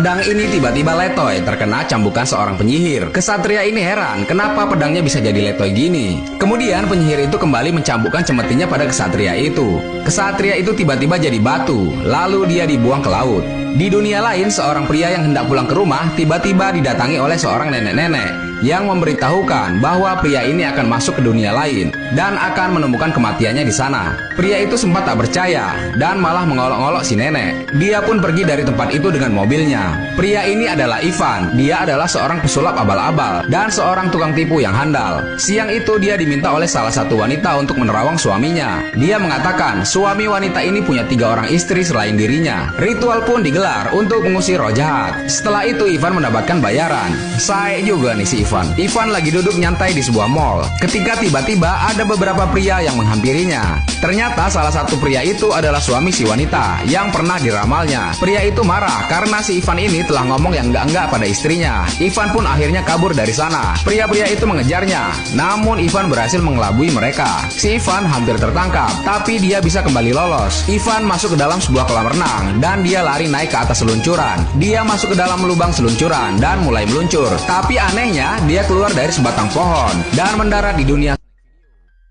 Pedang ini tiba-tiba letoy terkena cambukan seorang penyihir. Kesatria ini heran kenapa pedangnya bisa jadi letoy gini. Kemudian penyihir itu kembali mencambukkan cemetinya pada kesatria itu. Kesatria itu tiba-tiba jadi batu, lalu dia dibuang ke laut. Di dunia lain, seorang pria yang hendak pulang ke rumah tiba-tiba didatangi oleh seorang nenek-nenek yang memberitahukan bahwa pria ini akan masuk ke dunia lain dan akan menemukan kematiannya di sana. Pria itu sempat tak percaya dan malah mengolok-olok si nenek. Dia pun pergi dari tempat itu dengan mobilnya. Pria ini adalah Ivan. Dia adalah seorang pesulap abal-abal dan seorang tukang tipu yang handal. Siang itu dia diminta oleh salah satu wanita untuk menerawang suaminya. Dia mengatakan suami wanita ini punya 3 orang istri selain dirinya. Ritual pun digelar untuk mengusir roh jahat. Setelah itu Ivan mendapatkan bayaran. Say juga nih si Ivan. Ivan lagi duduk nyantai di sebuah mall ketika tiba-tiba ada beberapa pria yang menghampirinya. Ternyata salah satu pria itu adalah suami si wanita yang pernah diramalnya. Pria itu marah karena si Ivan ini telah ngomong yang enggak-enggak pada istrinya. Ivan pun akhirnya kabur dari sana. Pria-pria itu mengejarnya, namun Ivan berhasil mengelabui mereka. Si Ivan hampir tertangkap, tapi dia bisa kembali lolos. Ivan masuk ke dalam sebuah kolam renang dan dia lari naik ke atas seluncuran. Dia masuk ke dalam lubang seluncuran dan mulai meluncur. Tapi anehnya, dia keluar dari sebatang pohon dan mendarat di dunia.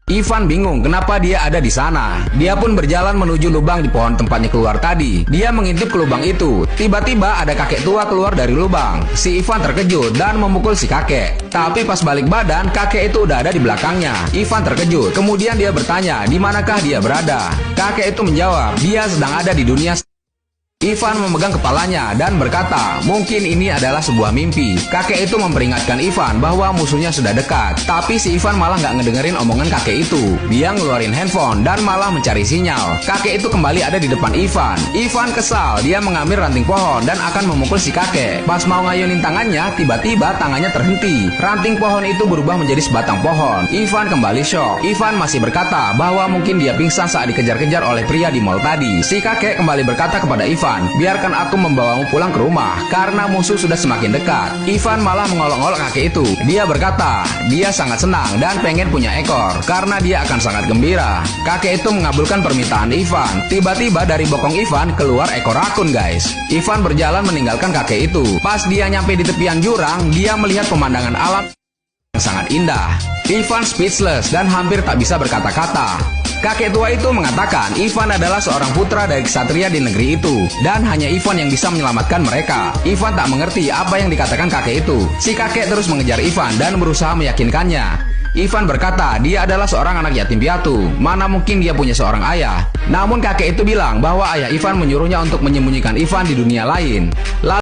Ivan bingung kenapa dia ada di sana. Dia pun berjalan menuju lubang di pohon tempatnya keluar tadi. Dia mengintip ke lubang itu. Tiba-tiba ada kakek tua keluar dari lubang. Si Ivan terkejut dan memukul si kakek. Tapi pas balik badan, kakek itu udah ada di belakangnya. Ivan terkejut. Kemudian dia bertanya, di manakah dia berada? Kakek itu menjawab, dia sedang ada di dunia. Ivan memegang kepalanya dan berkata, mungkin ini adalah sebuah mimpi. Kakek itu memperingatkan Ivan bahwa musuhnya sudah dekat. Tapi si Ivan malah nggak ngedengerin omongan kakek itu. Dia ngeluarin handphone dan malah mencari sinyal. Kakek itu kembali ada di depan Ivan. Ivan kesal, dia mengambil ranting pohon dan akan memukul si kakek. Pas mau ngayunin tangannya, tiba-tiba tangannya terhenti. Ranting pohon itu berubah menjadi sebatang pohon. Ivan kembali shock. Ivan masih berkata bahwa mungkin dia pingsan saat dikejar-kejar oleh pria di mall tadi. Si kakek kembali berkata kepada Ivan, biarkan aku membawamu pulang ke rumah karena musuh sudah semakin dekat. Ivan malah mengolok-olok kakek itu. Dia berkata, dia sangat senang dan pengen punya ekor karena dia akan sangat gembira. Kakek itu mengabulkan permintaan Ivan. Tiba-tiba dari bokong Ivan keluar ekor rakun, guys. Ivan berjalan meninggalkan kakek itu. Pas dia nyampe di tepian jurang, dia melihat pemandangan alam yang sangat indah. Ivan speechless dan hampir tak bisa berkata-kata. Kakek tua itu mengatakan Ivan adalah seorang putra dari ksatria di negeri itu dan hanya Ivan yang bisa menyelamatkan mereka. Ivan tak mengerti apa yang dikatakan kakek itu. Si kakek terus mengejar Ivan dan berusaha meyakinkannya. Ivan berkata dia adalah seorang anak yatim piatu. Mana mungkin dia punya seorang ayah. Namun kakek itu bilang bahwa ayah Ivan menyuruhnya untuk menyembunyikan Ivan di dunia lain.